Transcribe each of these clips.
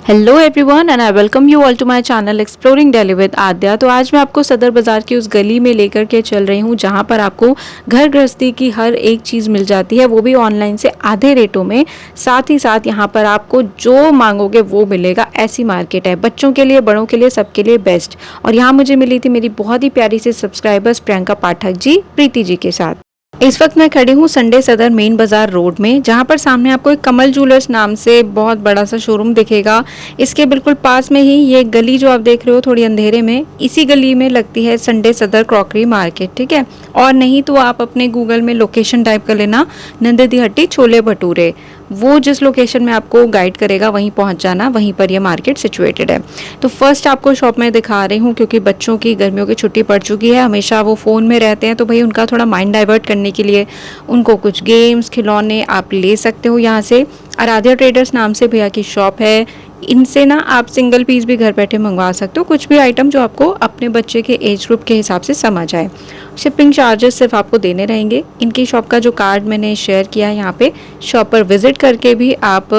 Hello everyone and I welcome you all to my channel exploring Delhi with Aadya. तो आज मैं आपको सदर बाज़ार की उस गली में लेकर के चल रही हूँ जहाँ पर आपको घर गृहस्थी की हर एक चीज़ मिल जाती है, वो भी ऑनलाइन से आधे रेटों में। साथ ही साथ यहाँ पर आपको जो मांगोगे वो मिलेगा, ऐसी मार्केट है। बच्चों के लिए, बड़ों के लिए, सबके लिए बेस्ट। और यहाँ मुझे मिली थी मेरी बहुत ही प्यारी सी सब्सक्राइबर्स प्रियंका पाठक जी, प्रीति जी के साथ। इस वक्त मैं खड़ी हूँ संडे सदर मेन बाजार रोड में, जहाँ पर सामने आपको एक कमल ज्वेलर्स नाम से बहुत बड़ा सा शोरूम दिखेगा। इसके बिल्कुल पास में ही ये गली जो आप देख रहे हो थोड़ी अंधेरे में, इसी गली में लगती है संडे सदर क्रॉकरी मार्केट, ठीक है। और नहीं तो आप अपने गूगल में लोकेशन टाइप कर लेना, नंददी हट्टी छोले भटूरे, वो जिस लोकेशन में आपको गाइड करेगा वहीं पहुंच जाना, वहीं पर ये मार्केट सिचुएटेड है। तो फर्स्ट आपको शॉप में दिखा रही हूँ, क्योंकि बच्चों की गर्मियों की छुट्टी पड़ चुकी है, हमेशा वो फ़ोन में रहते हैं, तो भाई उनका थोड़ा माइंड डाइवर्ट करने के लिए उनको कुछ गेम्स खिलौने आप ले सकते हो यहाँ से। आराध्या ट्रेडर्स नाम से भैया की शॉप है। इनसे ना आप सिंगल पीस भी घर बैठे मंगवा सकते हो, कुछ भी आइटम जो आपको अपने बच्चे के एज ग्रुप के हिसाब से समझ आए। शिपिंग चार्जेस सिर्फ आपको देने रहेंगे। इनकी शॉप का जो कार्ड मैंने शेयर किया है यहाँ पे, शॉप पर विजिट करके भी आप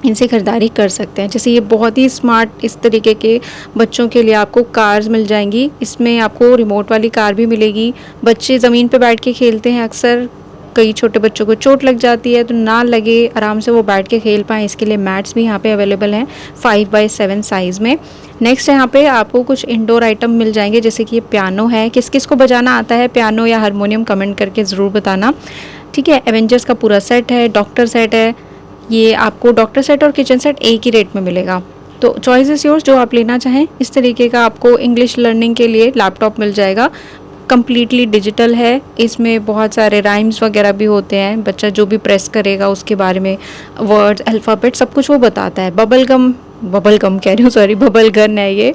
इनसे ख़रीदारी कर सकते हैं। जैसे ये बहुत ही स्मार्ट इस तरीके के बच्चों के लिए आपको कार्स मिल जाएंगी। इसमें आपको रिमोट वाली कार भी मिलेगी। बच्चे ज़मीन पे बैठ के खेलते हैं अक्सर, कई छोटे बच्चों को चोट लग जाती है, तो ना लगे, आराम से वो बैठ के खेल पाएँ, इसके लिए मैट्स भी यहाँ पे अवेलेबल हैं 5x7 साइज़ में। नेक्स्ट यहाँ पे आपको कुछ इंडोर आइटम मिल जाएंगे, जैसे कि ये पियानो है। किस किस को बजाना आता है पियानो या हारमोनियम, कमेंट करके ज़रूर बताना, ठीक है। एवेंजर्स का पूरा सेट है, डॉक्टर सेट है। ये आपको डॉक्टर सेट और किचन सेट एक ही रेट में मिलेगा, तो चॉइस इज़ योर्स, जो आप लेना चाहें। इस तरीके का आपको इंग्लिश लर्निंग के लिए लैपटॉप मिल जाएगा, कम्प्लीटली डिजिटल है। इसमें बहुत सारे राइम्स वगैरह भी होते हैं, बच्चा जो भी प्रेस करेगा उसके बारे में वर्ड्स, अल्फ़ाबेट, सब कुछ वो बताता है। बबल गम कह रही हूँ, सॉरी, बबल गन है ये।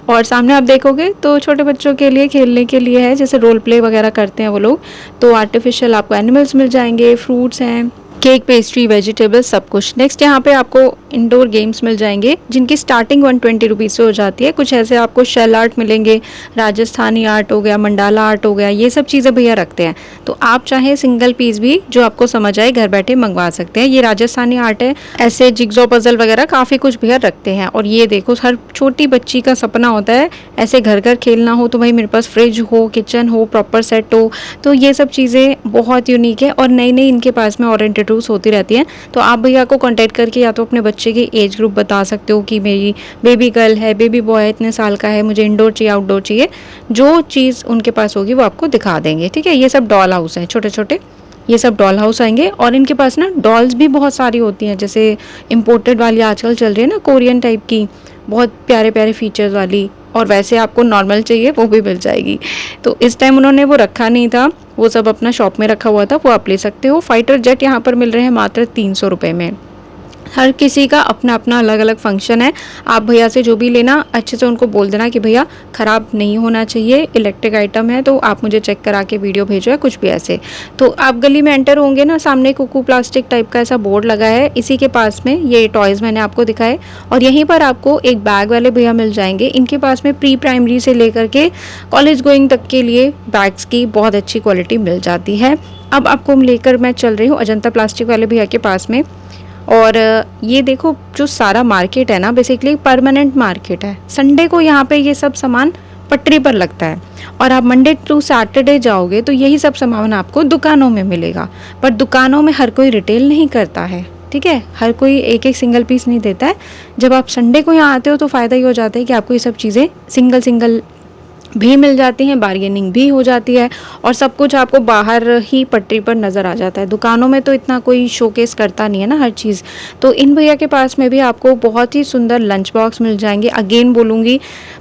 और सामने आप देखोगे तो छोटे बच्चों के लिए खेलने के लिए है, जैसे रोल प्ले वगैरह करते हैं वो लोग, तो आर्टिफिशियल आपको एनिमल्स मिल जाएंगे, फ्रूट्स हैं, केक, पेस्ट्री, वेजिटेबल्स, सब कुछ। नेक्स्ट यहाँ पे आपको इंडोर गेम्स मिल जाएंगे, जिनकी स्टार्टिंग 120 रुपीज़ से हो जाती है। कुछ ऐसे आपको शेल आर्ट मिलेंगे, राजस्थानी आर्ट हो गया, मंडाला आर्ट हो गया, ये सब चीज़ें भैया रखते हैं। तो आप चाहे सिंगल पीस भी जो आपको समझ आए घर बैठे मंगवा सकते हैं। ये राजस्थानी आर्ट है, ऐसे जिग्जो पजल वगैरह काफ़ी कुछ भैया रखते हैं। और ये देखो, हर छोटी बच्ची का सपना होता है ऐसे घर घर खेलना हो, तो भाई मेरे पास फ्रिज हो, किचन हो, प्रॉपर सेट हो। तो ये सब चीज़ें बहुत यूनिक है और नई नई इनके पास में और इंट्रोड्यूस होती रहती हैं। तो आप भैया को कांटेक्ट करके या तो अपने बच्चे की एज ग्रुप बता सकते हो कि मेरी बेबी गर्ल है, बेबी बॉय है, इतने साल का है, मुझे इंडोर चाहिए, आउटडोर चाहिए, जो चीज़ उनके पास होगी वो आपको दिखा देंगे, ठीक है। ये सब डॉल हाउस हैं छोटे छोटे, ये सब डॉल हाउस आएंगे। और इनके पास ना डॉल्स भी बहुत सारी होती हैं, जैसे इम्पोर्टेड वाली आजकल चल रही है ना, कोरियन टाइप की, बहुत प्यारे प्यारे फीचर्स वाली। और वैसे आपको नॉर्मल चाहिए वो भी मिल जाएगी। तो इस टाइम उन्होंने वो रखा नहीं था, वो सब अपना शॉप में रखा हुआ था, वो आप ले सकते हो। फाइटर जेट यहाँ पर मिल रहे हैं मात्र 300 रुपये में। हर किसी का अपना अपना अलग अलग फंक्शन है। आप भैया से जो भी लेना, अच्छे से उनको बोल देना कि भैया ख़राब नहीं होना चाहिए, इलेक्ट्रिक आइटम है, तो आप मुझे चेक करा के वीडियो भेजो या कुछ भी ऐसे। तो आप गली में एंटर होंगे ना, सामने कुकू प्लास्टिक टाइप का ऐसा बोर्ड लगा है, इसी के पास में ये टॉयज़ मैंने आपको दिखाए। और यहीं पर आपको एक बैग वाले भैया मिल जाएंगे। इनके पास में प्री प्राइमरी से लेकर के कॉलेज गोइंग तक के लिए बैग्स की बहुत अच्छी क्वालिटी मिल जाती है। अब आपको लेकर मैं चल रही हूँ अजंता प्लास्टिक वाले भैया के पास में। और ये देखो, जो सारा मार्केट है ना, बेसिकली परमानेंट मार्केट है। संडे को यहाँ पे ये सब सामान पटरी पर लगता है, और आप मंडे टू सैटरडे जाओगे तो यही सब सामान आपको दुकानों में मिलेगा। पर दुकानों में हर कोई रिटेल नहीं करता है, ठीक है, हर कोई एक एक सिंगल पीस नहीं देता है। जब आप संडे को यहाँ आते हो तो फ़ायदा ये हो जाता है कि आपको ये सब चीज़ें सिंगल सिंगल भी मिल जाती हैं, बार्गेनिंग भी हो जाती है, और सब कुछ आपको बाहर ही पटरी पर नज़र आ जाता है। दुकानों में तो इतना कोई शोकेस करता नहीं है ना हर चीज़। तो इन भैया के पास में भी आपको बहुत ही सुंदर लंच बॉक्स मिल जाएंगे। अगेन बोलूँगी,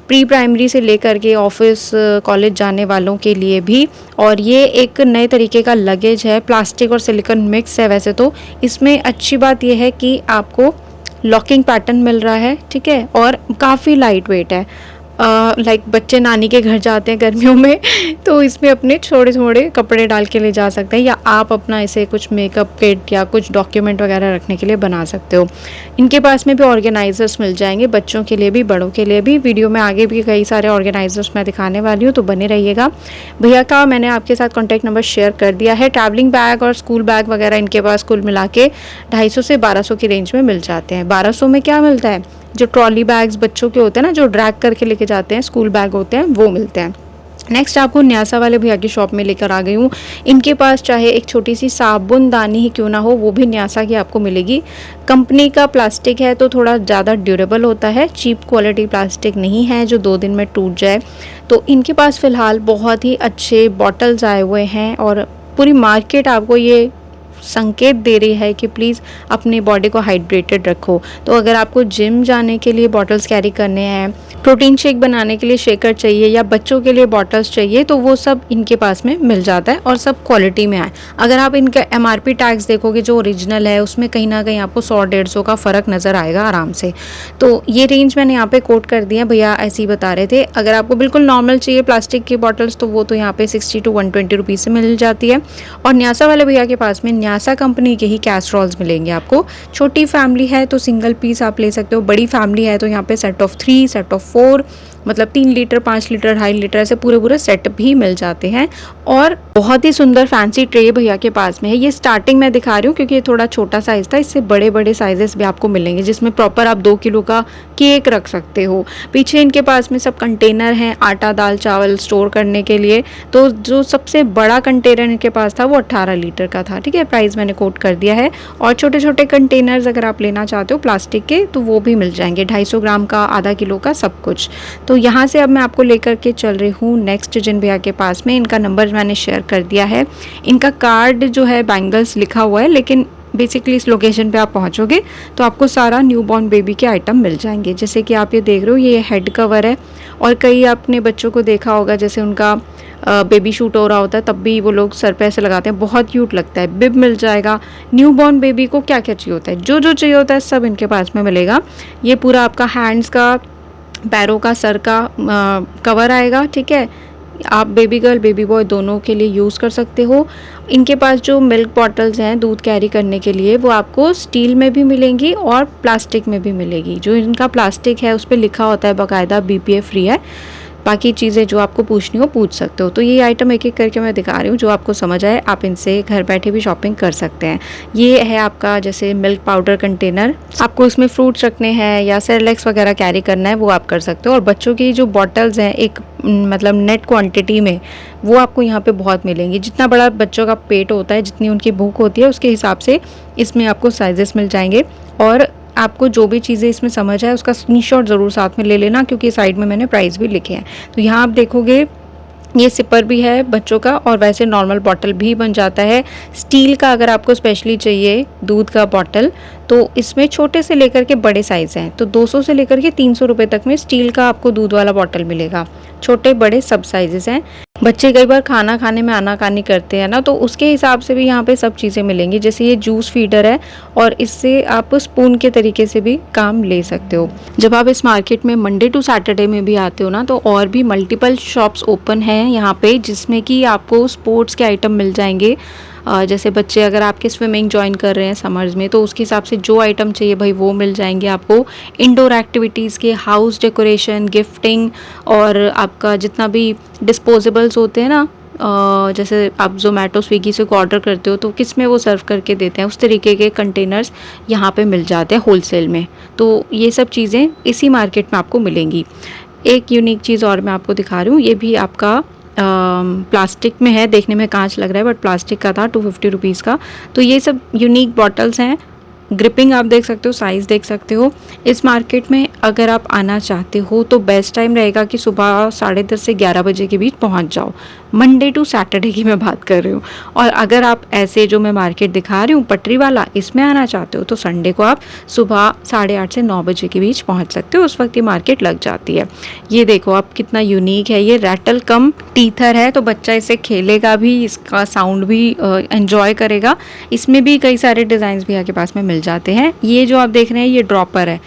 प्री प्राइमरी से लेकर के ऑफिस कॉलेज जाने वालों के लिए भी। और ये एक नए तरीके का लगेज है, प्लास्टिक और सिलिकॉन मिक्स है। वैसे तो इसमें अच्छी बात यह है कि आपको लॉकिंग पैटर्न मिल रहा है, ठीक है, और काफ़ी लाइट वेट है। लाइक बच्चे नानी के घर जाते हैं गर्मियों में, तो इसमें अपने थोड़े थोड़े कपड़े डाल के ले जा सकते हैं, या आप अपना ऐसे कुछ मेकअप किट या कुछ डॉक्यूमेंट वगैरह रखने के लिए बना सकते हो। इनके पास में भी ऑर्गेनाइजर्स मिल जाएंगे, बच्चों के लिए भी, बड़ों के लिए भी। वीडियो में आगे भी कई सारे ऑर्गेनाइजर्स मैं दिखाने वाली हूँ, तो बने रहिएगा। भैया का मैंने आपके साथ कॉन्टैक्ट नंबर शेयर कर दिया है। ट्रैवलिंग बैग और स्कूल बैग वगैरह इनके पास कुल मिला के 250 से 1200 की रेंज में मिल जाते हैं। 1200 में क्या मिलता है, जो ट्रॉली बैग्स बच्चों के होते हैं ना, जो ड्रैग करके लेके जाते हैं, स्कूल बैग होते हैं, वो मिलते हैं। नेक्स्ट आपको न्यासा वाले भैया की शॉप में लेकर आ गई हूँ। इनके पास चाहे एक छोटी सी साबुनदानी ही क्यों ना हो, वो भी न्यासा की आपको मिलेगी। कंपनी का प्लास्टिक है तो थोड़ा ज़्यादा ड्यूरेबल होता है, चीप क्वालिटी प्लास्टिक नहीं है जो 2 दिन में टूट जाए। तो इनके पास फ़िलहाल बहुत ही अच्छे बॉटल्स आए हुए हैं और पूरी मार्केट आपको ये संकेत दे रही है कि प्लीज़ अपनी बॉडी को हाइड्रेटेड रखो। तो अगर आपको जिम जाने के लिए बॉटल्स कैरी करने हैं, प्रोटीन शेक बनाने के लिए शेकर चाहिए या बच्चों के लिए बॉटल्स चाहिए, तो वो सब इनके पास में मिल जाता है और सब क्वालिटी में है। अगर आप इनका MRP टैग्स देखोगे जो ओरिजिनल है, उसमें कहीं ना कहीं आपको 100-150 का फ़र्क नज़र आएगा आराम से। तो ये रेंज मैंने यहाँ पे कोट कर दिया, भैया ऐसे ही बता रहे थे। अगर आपको बिल्कुल नॉर्मल चाहिए प्लास्टिक की बॉटल्स, तो वो तो यहाँ पे 60 to 120 रुपीज़ से मिल जाती है। और न्यासा वाले भैया के पास में न्यासा कंपनी के ही कैसरोल्स मिलेंगे आपको। छोटी फैमिली है तो सिंगल पीस आप ले सकते हो, बड़ी फैमिली है तो यहाँ पे सेट ऑफ 3, सेट ऑफ 4, मतलब 3 लीटर, 5 लीटर, 2.5 लीटर ऐसे पूरे पूरे सेट भी मिल जाते हैं। और बहुत ही सुंदर फैंसी ट्रे भैया के पास में है। ये स्टार्टिंग मैं दिखा रही हूँ क्योंकि ये थोड़ा छोटा साइज़ था, इससे बड़े बड़े साइजेस भी आपको मिलेंगे जिसमें प्रॉपर आप 2 किलो का केक रख सकते हो। पीछे इनके पास में सब कंटेनर हैं आटा, दाल, चावल स्टोर करने के लिए। तो जो सबसे बड़ा कंटेनर इनके पास था वो 18 लीटर का था, ठीक है, प्राइस मैंने कोट कर दिया है। और छोटे छोटे कंटेनर्स अगर आप लेना चाहते हो प्लास्टिक के, तो वो भी मिल जाएंगे, 250 ग्राम का, आधा किलो का, सब कुछ। तो यहाँ से अब मैं आपको लेकर के चल रही हूँ नेक्स्ट जिन भैया के पास में। इनका नंबर मैंने शेयर कर दिया है। इनका कार्ड जो है बैंगल्स लिखा हुआ है, लेकिन बेसिकली इस लोकेशन पे आप पहुँचोगे तो आपको सारा न्यूबॉर्न बेबी के आइटम मिल जाएंगे। जैसे कि आप ये देख रहे हो, ये हेड कवर है। और कई आपने बच्चों को देखा होगा, जैसे उनका बेबी शूट हो रहा होता है तब भी वो लोग सर पे ऐसे लगाते हैं, बहुत क्यूट लगता है। बिब मिल जाएगा। न्यूबॉर्न बेबी को क्या क्या चाहिए होता है, जो जो चाहिए होता है सब इनके पास में मिलेगा। ये पूरा आपका हैंड्स का, पैरों का, सर का कवर आएगा, ठीक है। आप बेबी गर्ल बेबी बॉय दोनों के लिए यूज़ कर सकते हो। इनके पास जो मिल्क बॉटल्स हैं दूध कैरी करने के लिए, वो आपको स्टील में भी मिलेंगी और प्लास्टिक में भी मिलेगी। जो इनका प्लास्टिक है उस पर लिखा होता है बाकायदा BPA फ्री है। बाकी चीज़ें जो आपको पूछनी हो पूछ सकते हो। तो ये आइटम एक एक करके मैं दिखा रही हूँ, जो आपको समझ आए आप इनसे घर बैठे भी शॉपिंग कर सकते हैं। ये है आपका जैसे मिल्क पाउडर कंटेनर, आपको इसमें फ्रूट्स रखने हैं या सेरेलैक्स वगैरह कैरी करना है वो आप कर सकते हो। और बच्चों की जो बॉटल्स हैं एक मतलब नेट क्वांटिटी में, वो आपको यहाँ पे बहुत मिलेंगी। जितना बड़ा बच्चों का पेट होता है, जितनी उनकी भूख होती है, उसके हिसाब से इसमें आपको साइजेस मिल जाएंगे। और आपको जो भी चीज़ें इसमें समझ आए उसका स्क्रीनशॉट ज़रूर साथ में ले लेना, क्योंकि साइड में मैंने प्राइस भी लिखे हैं। तो यहाँ आप देखोगे ये सिपर भी है बच्चों का, और वैसे नॉर्मल बॉटल भी बन जाता है। स्टील का अगर आपको स्पेशली चाहिए दूध का बॉटल, तो इसमें छोटे से लेकर के बड़े साइज़ हैं। तो 200 से लेकर के 300 रुपये तक में स्टील का आपको दूध वाला बॉटल मिलेगा। छोटे बड़े सब साइजेस हैं। बच्चे कई बार खाना खाने में आनाकानी करते हैं ना, तो उसके हिसाब से भी यहाँ पे सब चीज़ें मिलेंगी। जैसे ये जूस फीडर है और इससे आप स्पून के तरीके से भी काम ले सकते हो। जब आप इस मार्केट में मंडे टू सैटरडे में भी आते हो ना, तो और भी मल्टीपल शॉप्स ओपन हैं यहाँ पे, जिसमें कि आपको स्पोर्ट्स के आइटम मिल जाएंगे। जैसे बच्चे अगर आपके स्विमिंग ज्वाइन कर रहे हैं समर्स में, तो उसके हिसाब से जो आइटम चाहिए भाई वो मिल जाएंगे आपको। इंडोर एक्टिविटीज़ के, हाउस डेकोरेशन, गिफ्टिंग, और आपका जितना भी डिस्पोजेबल्स होते हैं ना, जैसे आप जोमेटो स्विगी से ऑर्डर करते हो तो किस में वो सर्व करके देते हैं, उस तरीके के कंटेनर्स यहाँ पे मिल जाते हैं होलसेल में। तो ये सब चीज़ें इसी मार्केट में आपको मिलेंगी। एक यूनिक चीज़ और मैं आपको दिखा रही हूँ, ये भी आपका प्लास्टिक में है, देखने में कांच लग रहा है बट प्लास्टिक का था, 250 रुपीज़ का। तो ये सब यूनिक बॉटल्स हैं। ग्रिपिंग आप देख सकते हो, साइज़ देख सकते हो। इस मार्केट में अगर आप आना चाहते हो तो बेस्ट टाइम रहेगा कि सुबह 10:30 से 11 बजे के बीच पहुंच जाओ। मंडे टू सैटरडे की मैं बात कर रही हूँ। और अगर आप ऐसे जो मैं मार्केट दिखा रही हूँ पटरी वाला, इसमें आना चाहते हो तो संडे को आप सुबह 8:30 से 9 बजे के बीच पहुँच सकते हो। उस वक्त ये मार्केट लग जाती है। ये देखो आप कितना यूनिक है। ये रैटल कम टीथर है, तो बच्चा इसे खेलेगा भी, इसका साउंड भी एंजॉय करेगा। इसमें भी कई सारे डिज़ाइंस भी आपके पास में मिल जाते हैं। ये जो आप देख रहे हैं ये ड्रॉपर है,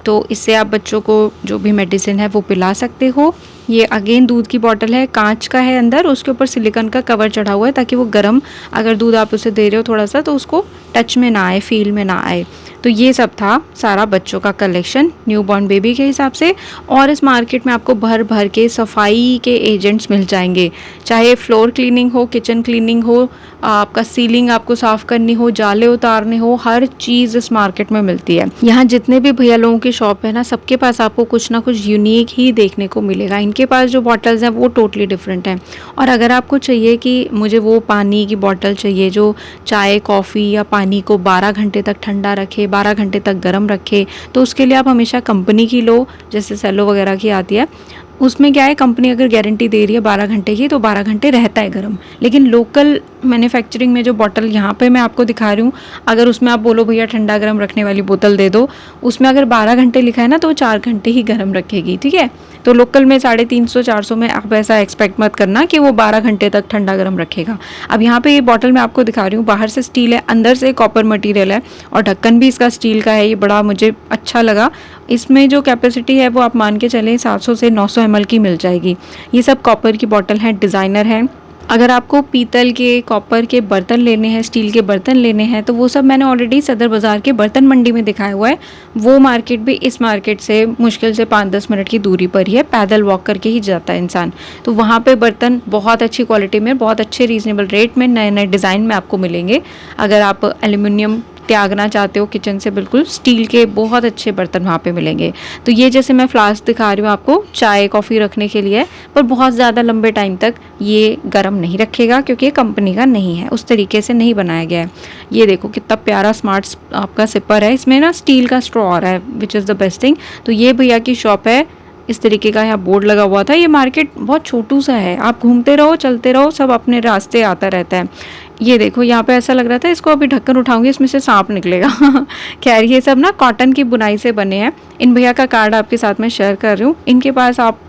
तो इससे आप बच्चों को जो भी मेडिसिन है वो पिला सकते हो। ये अगेन दूध की बॉटल है, कांच का है अंदर, उसके ऊपर सिलिकॉन का कवर चढ़ा हुआ है ताकि वो गर्म, अगर दूध आप उसे दे रहे हो थोड़ा सा तो उसको टच में ना आए, फील में ना आए। तो ये सब था सारा बच्चों का कलेक्शन न्यूबॉर्न बेबी के हिसाब से। और इस मार्केट में आपको भर भर के सफाई के एजेंट्स मिल जाएंगे, चाहे फ्लोर क्लीनिंग हो, किचन क्लीनिंग हो, आपका सीलिंग आपको साफ़ करनी हो, जाले उतारने हो, हर चीज़ इस मार्केट में मिलती है। यहाँ जितने भी भैया लोगों की शॉप है ना, सबके पास आपको कुछ ना कुछ यूनिक ही देखने को मिलेगा। इनके पास जो बॉटल्स हैं वो टोटली डिफरेंट हैं। और अगर आपको चाहिए कि मुझे वो पानी की बॉटल चाहिए जो चाय, कॉफ़ी या पानी को 12 घंटे तक ठंडा रखे, 12 घंटे तक गर्म रखे, तो उसके लिए आप हमेशा कंपनी की लो, जैसे सेलो वगैरह की आती है। उसमें क्या है, कंपनी अगर गारंटी दे रही है 12 घंटे की तो 12 घंटे रहता है गर्म। लेकिन लोकल मैन्युफैक्चरिंग में जो बॉटल यहाँ पे मैं आपको दिखा रही हूँ, अगर उसमें आप बोलो भैया ठंडा गर्म रखने वाली बोतल दे दो, उसमें अगर 12 घंटे लिखा है ना तो वो 4 घंटे ही गर्म रखेगी, ठीक है। तो लोकल में 350-400 में आप ऐसा एक्सपेक्ट मत करना कि वो 12 घंटे तक ठंडा गर्म रखेगा। अब यहाँ पे ये बॉटल मैं आपको दिखा रही हूँ, बाहर से स्टील है, अंदर से कॉपर मटेरियल है और ढक्कन भी इसका स्टील का है। ये बड़ा मुझे अच्छा लगा। इसमें जो कैपेसिटी है वो आप मान के चलें 700 से 900 ml की मिल जाएगी। ये सब कॉपर की बॉटल हैं, डिज़ाइनर हैं। अगर आपको पीतल के, कॉपर के बर्तन लेने हैं, स्टील के बर्तन लेने हैं, तो वो सब मैंने ऑलरेडी सदर बाज़ार के बर्तन मंडी में दिखाया हुआ है। वो मार्केट भी इस मार्केट से मुश्किल से 5-10 मिनट की दूरी पर ही है, पैदल वॉक करके ही जाता है इंसान। तो वहाँ पे बर्तन बहुत अच्छी क्वालिटी में, बहुत अच्छे रीज़नेबल रेट में, नए नए डिज़ाइन में आपको मिलेंगे। अगर आप एल्युमिनियम त्यागना चाहते हो किचन से, बिल्कुल स्टील के बहुत अच्छे बर्तन वहाँ पे मिलेंगे। तो ये जैसे मैं फ्लास्क दिखा रही हूँ आपको, चाय कॉफ़ी रखने के लिए, पर बहुत ज़्यादा लंबे टाइम तक ये गर्म नहीं रखेगा क्योंकि ये कंपनी का नहीं है, उस तरीके से नहीं बनाया गया है। ये देखो कितना प्यारा स्मार्ट आपका सिपर है, इसमें ना स्टील का स्ट्रॉ आ रहा है, which is the best thing. तो ये भैया की शॉप है, इस तरीके का यहाँ बोर्ड लगा हुआ था। ये मार्केट बहुत छोटू सा है, आप घूमते रहो, चलते रहो, सब अपने रास्ते आता रहता है। ये देखो यहाँ पे ऐसा लग रहा था इसको अभी ढक्कन उठाऊंगी इसमें से सांप निकलेगा। खैर ये सब ना कॉटन की बुनाई से बने हैं। इन भैया का कार्ड आपके साथ में शेयर कर रही हूँ। इनके पास आप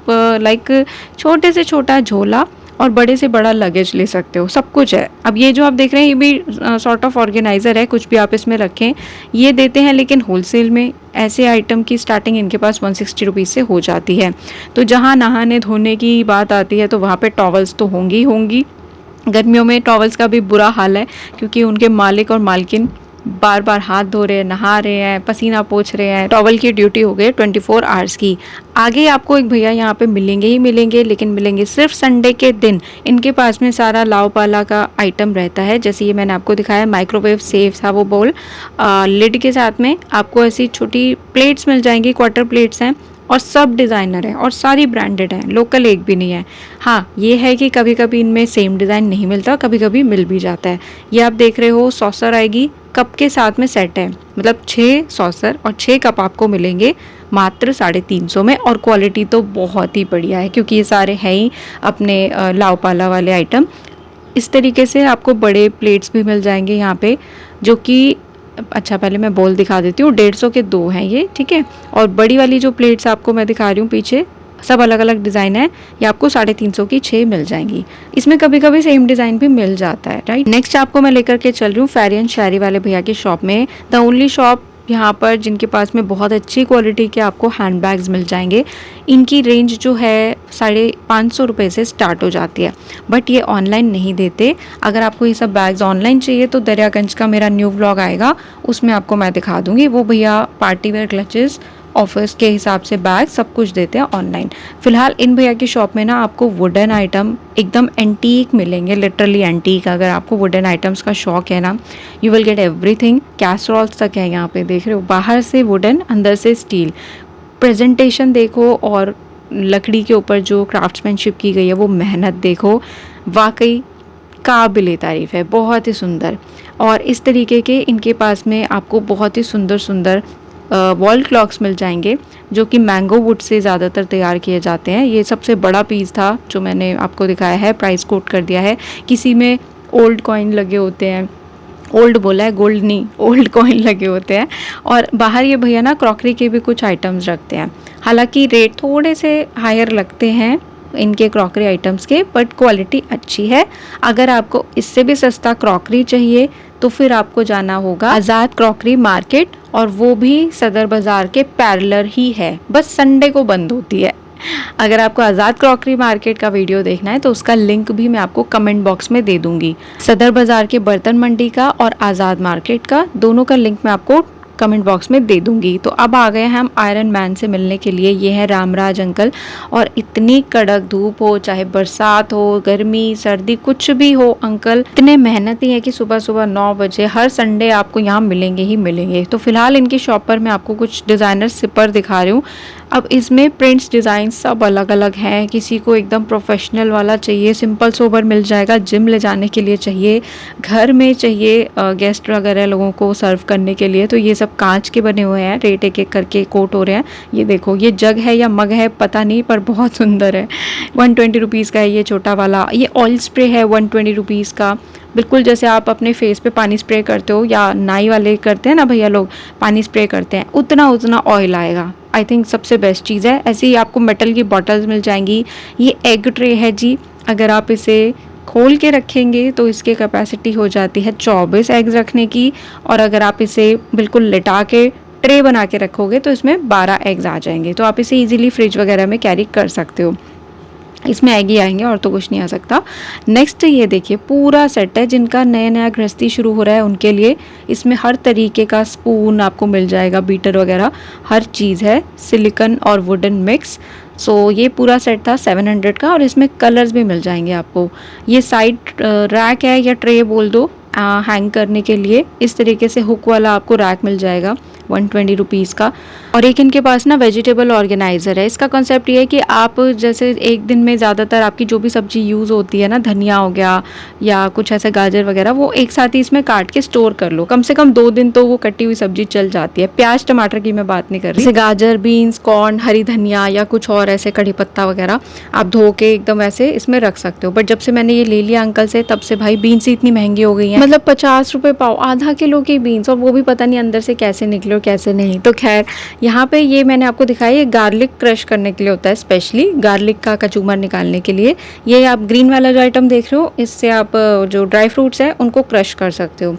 लाइक छोटे से छोटा झोला और बड़े से बड़ा लगेज ले सकते हो, सब कुछ है। अब ये जो आप देख रहे हैं ये भी सॉर्ट ऑफ ऑर्गेनाइज़र है, कुछ भी आप इसमें रखें। ये देते हैं लेकिन होलसेल में। ऐसे आइटम की स्टार्टिंग इनके पास 160 रुपीज़ से हो जाती है। तो जहाँ नहाने धोने की बात आती है तो वहाँ पे टॉवल्स तो होंगी होंगी। गर्मियों में टॉवल्स का भी बुरा हाल है क्योंकि उनके मालिक और मालकिन बार बार हाथ धो रहे हैं, नहा रहे हैं, पसीना पोंछ रहे हैं। टॉवल की ड्यूटी हो गई 24 आवर्स की। आगे आपको एक भैया यहाँ पे मिलेंगे ही मिलेंगे, लेकिन मिलेंगे सिर्फ संडे के दिन। इनके पास में सारा लाव पाला का आइटम रहता है, जैसे ये मैंने आपको दिखाया माइक्रोवेव सेफ था वो बोल, लिड के साथ में आपको ऐसी छोटी प्लेट्स मिल जाएंगी, क्वार्टर प्लेट्स हैं और सब डिज़ाइनर है और सारी ब्रांडेड हैं, लोकल एक भी नहीं है। हाँ ये है कि कभी कभी इनमें सेम डिज़ाइन नहीं मिलता, कभी कभी मिल भी जाता है। ये आप देख रहे हो सॉसर आएगी, कप के साथ में सेट है, मतलब 6 सॉसर और 6 कप आपको मिलेंगे मात्र 350 में। और क्वालिटी तो बहुत ही बढ़िया है क्योंकि ये सारे हैं ही अपने लाव पाला वाले आइटम। इस तरीके से आपको बड़े प्लेट्स भी मिल जाएंगे यहाँ पे, जो कि अच्छा पहले मैं बोल दिखा देती हूँ, 150 के 2 हैं ये, ठीक है। और बड़ी वाली जो प्लेट्स आपको मैं दिखा रही हूँ पीछे, सब अलग अलग डिज़ाइन है, ये आपको 350 की 6 मिल जाएंगी। इसमें कभी कभी सेम डिज़ाइन भी मिल जाता है, राइट। नेक्स्ट आपको मैं लेकर के चल रही हूँ फेरी एंड शेरी वाले भैया की शॉप में। द ओनली शॉप यहाँ पर जिनके पास में बहुत अच्छी क्वालिटी के आपको हैंड बैग्स मिल जाएंगे। इनकी रेंज जो है 550 रुपये से स्टार्ट हो जाती है, बट ये ऑनलाइन नहीं देते। अगर आपको ये सब बैग्स ऑनलाइन चाहिए तो दरियागंज का मेरा न्यू व्लॉग आएगा, उसमें आपको मैं दिखा दूँगी। वो भैया पार्टी वेयर क्लचेस, ऑफर्स के हिसाब से बैग सब कुछ देते हैं ऑनलाइन। फिलहाल इन भैया की शॉप में ना आपको वुडन आइटम एकदम एंटीक मिलेंगे, लिटरली एंटीक। अगर आपको वुडन आइटम्स का शौक है ना, यू विल गेट एवरीथिंग। कैसरोल्स तक है यहाँ पे, देख रहे हो, बाहर से वुडन अंदर से स्टील। प्रेजेंटेशन देखो और लकड़ी के ऊपर जो क्राफ्ट्समैनशिप की गई है वो मेहनत देखो, वाकई काबिले तारीफ़ है, बहुत ही सुंदर। और इस तरीके के इनके पास में आपको बहुत ही सुंदर सुंदर वॉल क्लॉक्स मिल जाएंगे जो कि मैंगो वुड से ज़्यादातर तैयार किए जाते हैं। ये सबसे बड़ा पीस था जो मैंने आपको दिखाया है, प्राइस कोट कर दिया है। किसी में ओल्ड कॉइन लगे होते हैं, ओल्ड बोला है, गोल्ड नहीं, ओल्ड कॉइन लगे होते हैं। और बाहर ये भैया ना क्रॉकरी के भी कुछ आइटम्स रखते हैं, हालांकि रेट थोड़े से हायर लगते हैं इनके क्रॉकरी आइटम्स के, बट क्वालिटी अच्छी है। अगर आपको इससे भी सस्ता क्रॉकरी चाहिए तो फिर आपको जाना होगा आज़ाद क्रॉकरी मार्केट, और वो भी सदर बाज़ार के पैरेलल ही है, बस संडे को बंद होती है। अगर आपको आज़ाद क्रॉकरी मार्केट का वीडियो देखना है तो उसका लिंक भी मैं आपको कमेंट बॉक्स में दे दूंगी। सदर बाज़ार के बर्तन मंडी का और आज़ाद मार्केट का, दोनों का लिंक मैं आपको कमेंट बॉक्स में दे दूंगी। तो अब आ गए हैं हम आयरन मैन से मिलने के लिए। ये है रामराज अंकल, और इतनी कड़क धूप हो, चाहे बरसात हो, गर्मी सर्दी कुछ भी हो, अंकल इतने मेहनती है कि सुबह सुबह 9 बजे हर संडे आपको यहाँ मिलेंगे ही मिलेंगे। तो फिलहाल इनकी शॉप पर मैं आपको कुछ डिज़ाइनर सिपर दिखा रही हूँ। अब इसमें प्रिंट्स डिज़ाइन सब अलग अलग हैं। किसी को एकदम प्रोफेशनल वाला चाहिए, सिंपल सोबर मिल जाएगा, जिम ले जाने के लिए चाहिए, घर में चाहिए गेस्ट वगैरह लोगों को सर्व करने के लिए, तो ये सब कांच के बने हुए हैं। रेट एक एक करके कोट हो रहे हैं। ये देखो, ये जग है या मग है पता नहीं, पर बहुत सुंदर है। 120 रुपीज़ का है ये छोटा वाला। ये ऑयल स्प्रे है 120 रुपीज़ का। बिल्कुल जैसे आप अपने फेस पे पानी स्प्रे करते हो, या नाई वाले करते हैं ना भैया लोग, पानी स्प्रे करते हैं, उतना उतना ऑयल आएगा। आई थिंक सबसे बेस्ट चीज़ है। ऐसे ही आपको मेटल की बॉटल्स मिल जाएंगी। ये एग ट्रे है जी, अगर आप इसे खोल के रखेंगे तो इसकी कैपेसिटी हो जाती है 24 एग्स रखने की, और अगर आप इसे बिल्कुल लिटा के ट्रे बना के रखोगे तो इसमें 12 एग्स आ जाएंगे। तो आप इसे इजीली फ्रिज वगैरह में कैरी कर सकते हो। इसमें एग ही आएंगे और तो कुछ नहीं आ सकता। नेक्स्ट ये देखिए, पूरा सेट है जिनका नया नया गृहस्थी शुरू हो रहा है उनके लिए। इसमें हर तरीके का स्पून आपको मिल जाएगा, बीटर वगैरह हर चीज़ है, सिलिकन और वुडन मिक्स। सो ये पूरा सेट था 700 का, और इसमें कलर्स भी मिल जाएंगे आपको। ये साइड रैक है या ट्रे बोल दो, हैंग करने के लिए। इस तरीके से हुक वाला आपको रैक मिल जाएगा 120 रुपीज़ का। और एक इनके पास ना वेजिटेबल ऑर्गेनाइज़र है। इसका कॉन्सेप्ट ये है कि आप जैसे एक दिन में ज़्यादातर आपकी जो भी सब्जी यूज़ होती है ना, धनिया हो गया या कुछ ऐसे गाजर वगैरह, वो एक साथ ही इसमें काट के स्टोर कर लो। कम से कम 2 दिन तो वो कटी हुई सब्जी चल जाती है। प्याज टमाटर की मैं बात नहीं कर रही, जैसे गाजर, बीन्स, कॉर्न, हरी धनिया या कुछ और ऐसे कड़ी पत्ता वगैरह आप धो के एकदम ऐसे इसमें रख सकते हो। बट जब से मैंने ये ले लिया अंकल से, तब से भाई बीन्स इतनी महंगी हो गई हैं, मतलब 50 रुपये पाव, आधा किलो की बीन्स, और वो भी पता नहीं अंदर से कैसे निकले और कैसे नहीं। तो खैर, यहाँ पे ये मैंने आपको दिखाया, ये गार्लिक क्रश करने के लिए होता है, स्पेशली गार्लिक का कचूमर निकालने के लिए। ये आप ग्रीन वाला जो आइटम देख रहे हो, इससे आप जो ड्राई फ्रूट्स हैं उनको क्रश कर सकते हो,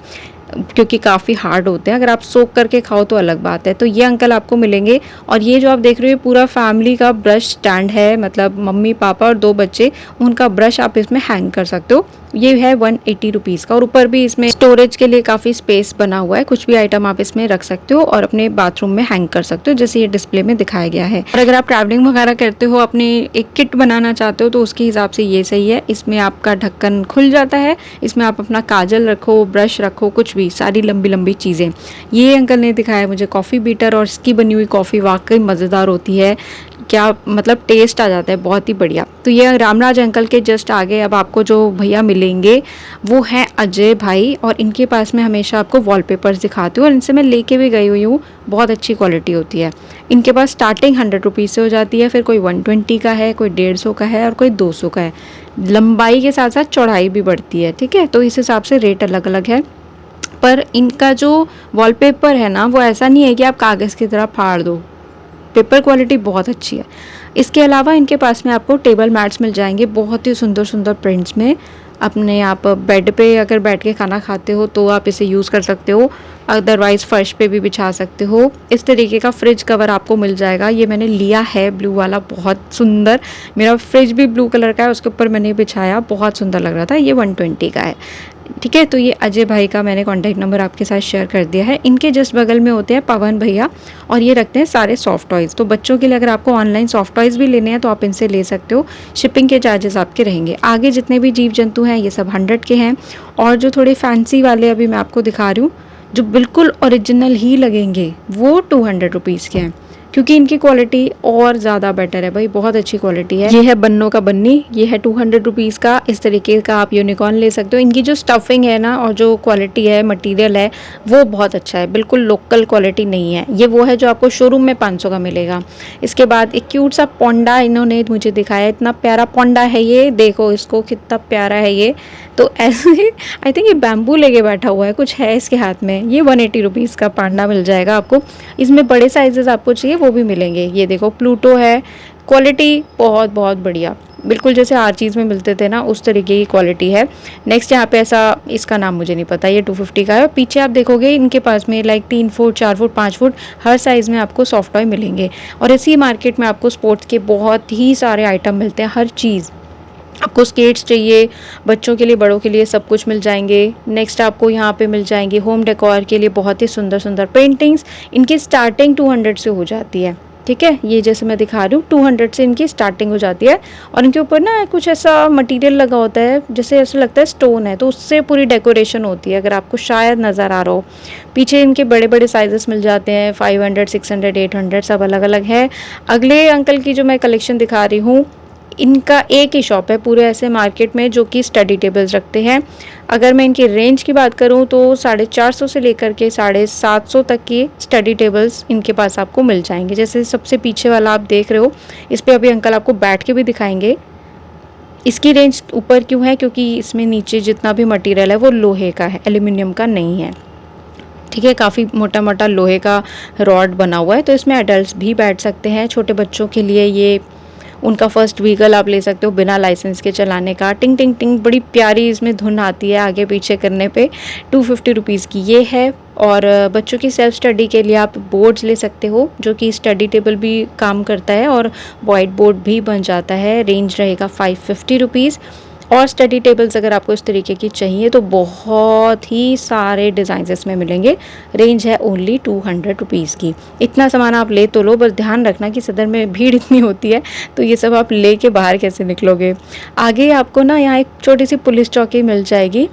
क्योंकि काफ़ी हार्ड होते हैं। अगर आप सोक करके खाओ तो अलग बात है। तो ये अंकल आपको मिलेंगे। और ये जो आप देख रहे हो, पूरा फैमिली का ब्रश स्टैंड है, मतलब मम्मी पापा और 2 बच्चे, उनका ब्रश आप इसमें हैंग कर सकते हो। ये है 180 रुपीज़ का, और ऊपर भी इसमें स्टोरेज के लिए काफ़ी स्पेस बना हुआ है। कुछ भी आइटम आप इसमें रख सकते हो और अपने बाथरूम में हैंग कर सकते हो, जैसे ये डिस्प्ले में दिखाया गया है। और अगर आप ट्रैवलिंग वगैरह करते हो, अपने एक किट बनाना चाहते हो, तो उसके हिसाब से ये सही है। इसमें आपका ढक्कन खुल जाता है, इसमें आप अपना काजल रखो, ब्रश रखो, कुछ भी, सारी लंबी लंबी चीज़ें। ये अंकल ने दिखाया मुझे कॉफ़ी बीटर, और इसकी बनी हुई कॉफ़ी वाकई मज़ेदार होती है। क्या मतलब टेस्ट आ जाता है, बहुत ही बढ़िया। तो ये रामराज अंकल के जस्ट आगे अब आपको जो भैया मिलेंगे वो हैं अजय भाई, और इनके पास में हमेशा आपको वॉलपेपर्स दिखाती हूँ, और इनसे मैं लेके भी गई हुई हूँ। बहुत अच्छी क्वालिटी होती है। इनके पास स्टार्टिंग 100 रुपीज़ से हो जाती है, फिर कोई 120 का है, कोई 150 का है, और कोई 200 का है। लंबाई के साथ साथ चौड़ाई भी बढ़ती है, ठीक है, तो इस हिसाब से रेट अलग अलग है। पर इनका जो वॉलपेपर है ना, वो ऐसा नहीं है कि आप कागज़ की तरह फाड़ दो, पेपर क्वालिटी बहुत अच्छी है। इसके अलावा इनके पास में आपको टेबल मैट्स मिल जाएंगे, बहुत ही सुंदर सुंदर प्रिंट्स में। अपने आप बेड पे अगर बैठ के खाना खाते हो तो आप इसे यूज़ कर सकते हो, अदरवाइज़ फर्श पे भी बिछा सकते हो। इस तरीके का फ्रिज कवर आपको मिल जाएगा। ये मैंने लिया है ब्लू वाला, बहुत सुंदर। मेरा फ्रिज भी ब्लू कलर का है, उसके ऊपर मैंने बिछाया, बहुत सुंदर लग रहा था। ये 120 का है, ठीक है। तो ये अजय भाई का मैंने कॉन्टैक्ट नंबर आपके साथ शेयर कर दिया है। इनके जस्ट बगल में होते हैं पवन भैया, और ये रखते हैं सारे सॉफ्ट टॉयज़। तो बच्चों के लिए अगर आपको ऑनलाइन सॉफ्ट टॉयज़ भी लेने हैं तो आप इनसे ले सकते हो। शिपिंग के चार्जेस आपके रहेंगे। आगे जितने भी जीव जंतु हैं ये सब 100 के हैं, और जो थोड़े फैंसी वाले अभी मैं आपको दिखा रही हूँ, जो बिल्कुल ओरिजिनल ही लगेंगे, वो 200 रुपीज़ के हैं, क्योंकि इनकी क्वालिटी और ज़्यादा बेटर है भाई, बहुत अच्छी क्वालिटी है। ये है बन्नों का बन्नी, ये है 200 रुपीज़ का। इस तरीके का आप यूनिकॉर्न ले सकते हो। इनकी जो स्टफिंग है ना, और जो क्वालिटी है, मटेरियल है, वो बहुत अच्छा है, बिल्कुल लोकल क्वालिटी नहीं है। ये वो है जो आपको शोरूम में 500 का मिलेगा। इसके बाद एक क्यूट सा पोंडा इन्होंने मुझे दिखाया, इतना प्यारा पोंडा है ये, देखो इसको कितना प्यारा है ये। तो ऐसे आई थिंक ये बैम्बू लेके बैठा हुआ है, कुछ है इसके हाथ में। ये 180 रुपीज़ का पांडा मिल जाएगा आपको। इसमें बड़े साइजेस आपको चाहिए वो भी मिलेंगे। ये देखो प्लूटो है, क्वालिटी बहुत बहुत बढ़िया। बिल्कुल जैसे हर चीज़ में मिलते थे ना, उस तरीके की क्वालिटी है। नेक्स्ट यहाँ पे ऐसा, इसका नाम मुझे नहीं पता, ये 250 का है। पीछे आप देखोगे इनके पास में लाइक 3 फुट, 4 फुट, 5 फुट हर साइज़ में आपको सॉफ्ट टॉय मिलेंगे। और इसी मार्केट में आपको स्पोर्ट्स के बहुत ही सारे आइटम मिलते हैं, हर चीज़। आपको स्केट्स चाहिए, बच्चों के लिए, बड़ों के लिए सब कुछ मिल जाएंगे। नेक्स्ट आपको यहाँ पे मिल जाएंगे होम डेकोर के लिए बहुत ही सुंदर सुंदर पेंटिंग्स। इनकी स्टार्टिंग 200 से हो जाती है, ठीक है। ये जैसे मैं दिखा रही हूँ 200 से इनकी स्टार्टिंग हो जाती है। और इनके ऊपर ना कुछ ऐसा मटेरियल लगा होता है, जैसे ऐसा लगता है स्टोन है, तो उससे पूरी डेकोरेशन होती है, अगर आपको शायद नज़र आ रहा हो। पीछे इनके बड़े बड़े साइजेस मिल जाते हैं, 500, 600, 800 सब अलग अलग है। अगले अंकल की जो मैं कलेक्शन दिखा रही हूँ, इनका एक ही शॉप है पूरे ऐसे मार्केट में जो कि स्टडी टेबल्स रखते हैं। अगर मैं इनकी रेंज की बात करूं तो 450 से लेकर के 750 तक की स्टडी टेबल्स इनके पास आपको मिल जाएंगे। जैसे सबसे पीछे वाला आप देख रहे हो, इस पर अभी अंकल आपको बैठ के भी दिखाएंगे। इसकी रेंज ऊपर क्यों है, क्योंकि इसमें नीचे जितना भी मटेरियल है वो लोहे का है, एल्यूमिनियम का नहीं है, ठीक है। काफ़ी मोटा मोटा लोहे का रॉड बना हुआ है, तो इसमें एडल्ट्स भी बैठ सकते हैं। छोटे बच्चों के लिए ये उनका फर्स्ट व्हीकल आप ले सकते हो बिना लाइसेंस के चलाने का। टिंग टिंग टिंग बड़ी प्यारी इसमें धुन आती है आगे पीछे करने पे। 250 रुपीज़ की ये है। और बच्चों की सेल्फ स्टडी के लिए आप बोर्ड्स ले सकते हो, जो कि स्टडी टेबल भी काम करता है और वाइट बोर्ड भी बन जाता है। रेंज रहेगा 550 रुपीज़। और स्टडी टेबल्स अगर आपको इस तरीके की चाहिए तो बहुत ही सारे डिज़ाइन इसमें मिलेंगे। रेंज है ओनली 200 रुपीज़ की। इतना सामान आप ले तो लो, बस ध्यान रखना कि सदर में भीड़ इतनी होती है तो ये सब आप ले के बाहर कैसे निकलोगे। आगे आपको ना यहाँ एक छोटी सी पुलिस चौकी मिल जाएगी,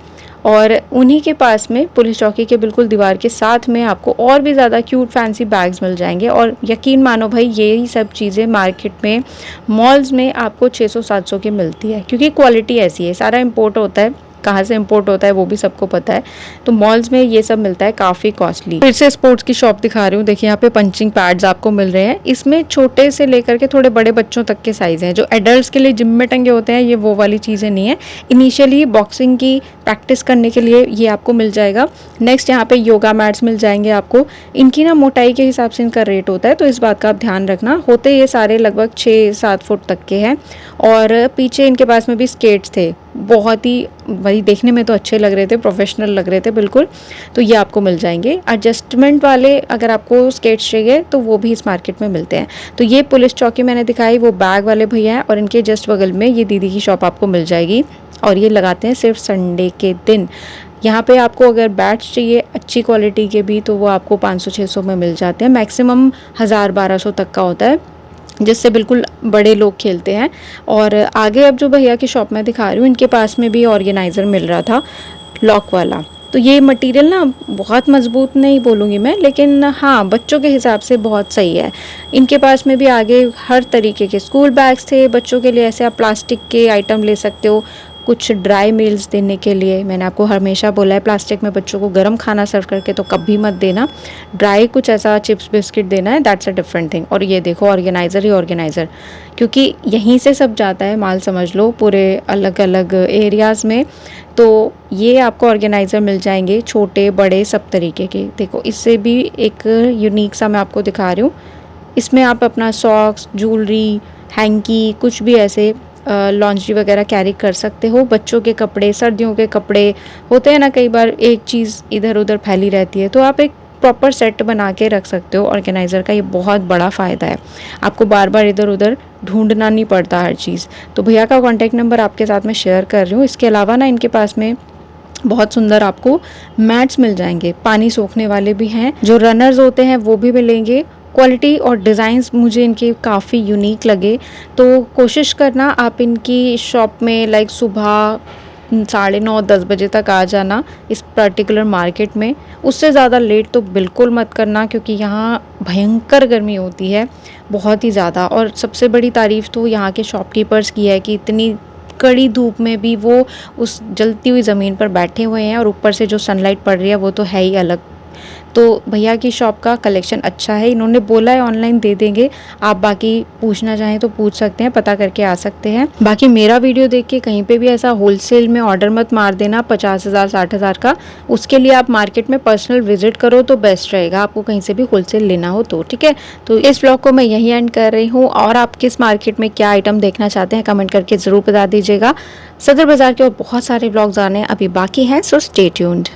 और उन्हीं के पास में पुलिस चौकी के बिल्कुल दीवार के साथ में आपको और भी ज़्यादा क्यूट फैंसी बैग्स मिल जाएंगे। और यकीन मानो भाई, यही सब चीज़ें मार्केट में, मॉल्स में आपको 600-700 की मिलती है, क्योंकि क्वालिटी ऐसी है। सारा इंपोर्ट होता है, कहाँ से इंपोर्ट होता है वो भी सबको पता है। तो मॉल्स में ये सब मिलता है काफ़ी कॉस्टली। फिर से स्पोर्ट्स की शॉप दिखा रही हूँ। देखिए यहाँ पे पंचिंग पैड्स आपको मिल रहे हैं। इसमें छोटे से लेकर के थोड़े बड़े बच्चों तक के साइज़ हैं। जो एडल्ट्स के लिए जिम में टंगे होते हैं, ये वो वाली चीज़ें नहीं है। इनिशियली बॉक्सिंग की प्रैक्टिस करने के लिए ये आपको मिल जाएगा। नेक्स्ट यहाँ पे योगा मैट्स मिल जाएंगे आपको। इनकी ना मोटाई के हिसाब से इनका रेट होता है, तो इस बात का आप ध्यान रखना। होते ये सारे लगभग 6-7 फुट तक के हैं। और पीछे इनके पास में भी स्केट्स थे, बहुत ही वही देखने में तो अच्छे लग रहे थे, प्रोफेशनल लग रहे थे बिल्कुल। तो ये आपको मिल जाएंगे। एडजस्टमेंट वाले अगर आपको स्केट्स चाहिए तो वो भी इस मार्केट में मिलते हैं। तो ये पुलिस चौकी मैंने दिखाई, वो बैग वाले भैया हैं, और इनके जस्ट बगल में ये दीदी की शॉप आपको मिल जाएगी। और ये लगाते हैं सिर्फ संडे के दिन। यहाँ पे आपको अगर बैट्स चाहिए अच्छी क्वालिटी के भी, तो वो आपको 500-600 में मिल जाते हैं। मैक्सिमम 1000-1200 तक का होता है, जिससे बिल्कुल बड़े लोग खेलते हैं। और आगे अब जो भैया की शॉप मैं दिखा रही हूँ, इनके पास में भी ऑर्गेनाइज़र मिल रहा था, लॉक वाला। तो ये मटेरियल ना बहुत मजबूत नहीं बोलूँगी मैं, लेकिन हाँ बच्चों के हिसाब से बहुत सही है। इनके पास में भी आगे हर तरीके के स्कूल बैग्स थे बच्चों के लिए। ऐसे आप प्लास्टिक के आइटम ले सकते हो, कुछ ड्राई मील्स देने के लिए। मैंने आपको हमेशा बोला है प्लास्टिक में बच्चों को गर्म खाना सर्व करके तो कभी मत देना। ड्राई कुछ ऐसा चिप्स बिस्किट देना है, दैट्स अ डिफरेंट थिंग। और ये देखो ऑर्गेनाइज़र ही ऑर्गेनाइज़र, क्योंकि यहीं से सब जाता है माल, समझ लो, पूरे अलग अलग एरियाज़ में। तो ये आपको ऑर्गेनाइज़र मिल जाएंगे, छोटे बड़े सब तरीके के। देखो इससे भी एक यूनिक सा मैं आपको दिखा रही हूँ। इसमें आप अपना सॉक्स, ज्वेलरी, हैंकी, कुछ भी ऐसे लॉन्ड्री वगैरह कैरी कर सकते हो। बच्चों के कपड़े, सर्दियों के कपड़े होते हैं ना, कई बार एक चीज़ इधर उधर फैली रहती है, तो आप एक प्रॉपर सेट बना के रख सकते हो। ऑर्गेनाइज़र का ये बहुत बड़ा फ़ायदा है, आपको बार बार इधर उधर ढूंढना नहीं पड़ता हर चीज़। तो भैया का कॉन्टैक्ट नंबर आपके साथ में शेयर कर रही हूँ। इसके अलावा ना इनके पास में बहुत सुंदर आपको मैट्स मिल जाएंगे, पानी सोखने वाले भी हैं, जो रनर्स होते हैं वो भी मिलेंगे। क्वालिटी और डिज़ाइंस मुझे इनके काफ़ी यूनिक लगे। तो कोशिश करना आप इनकी शॉप में लाइक सुबह 9:30-10 बजे तक आ जाना इस पर्टिकुलर मार्केट में। उससे ज़्यादा लेट तो बिल्कुल मत करना, क्योंकि यहाँ भयंकर गर्मी होती है, बहुत ही ज़्यादा। और सबसे बड़ी तारीफ़ तो यहाँ के शॉपकीपर्स की है कि इतनी कड़ी धूप में भी वो उस जलती हुई ज़मीन पर बैठे हुए हैं, और ऊपर से जो सनलाइट पड़ रही है वो तो है ही अलग तो भैया की शॉप का कलेक्शन अच्छा है, इन्होंने बोला है ऑनलाइन दे देंगे। आप बाकी पूछना चाहें तो पूछ सकते हैं, पता करके आ सकते हैं। बाकी मेरा वीडियो देख के कहीं पे भी ऐसा होलसेल में ऑर्डर मत मार देना 50,000 60,000 का। उसके लिए आप मार्केट में पर्सनल विजिट करो तो बेस्ट रहेगा, आपको कहीं से भी होलसेल लेना हो तो। ठीक है, तो इस ब्लॉग को मैं यहीं एंड कर रही हूँ। और आप किस मार्केट में क्या आइटम देखना चाहते हैं कमेंट करके ज़रूर बता दीजिएगा। सदर बाज़ार के और बहुत सारे ब्लॉग्स आने अभी बाकी हैं, सो स्टे ट्यून्ड।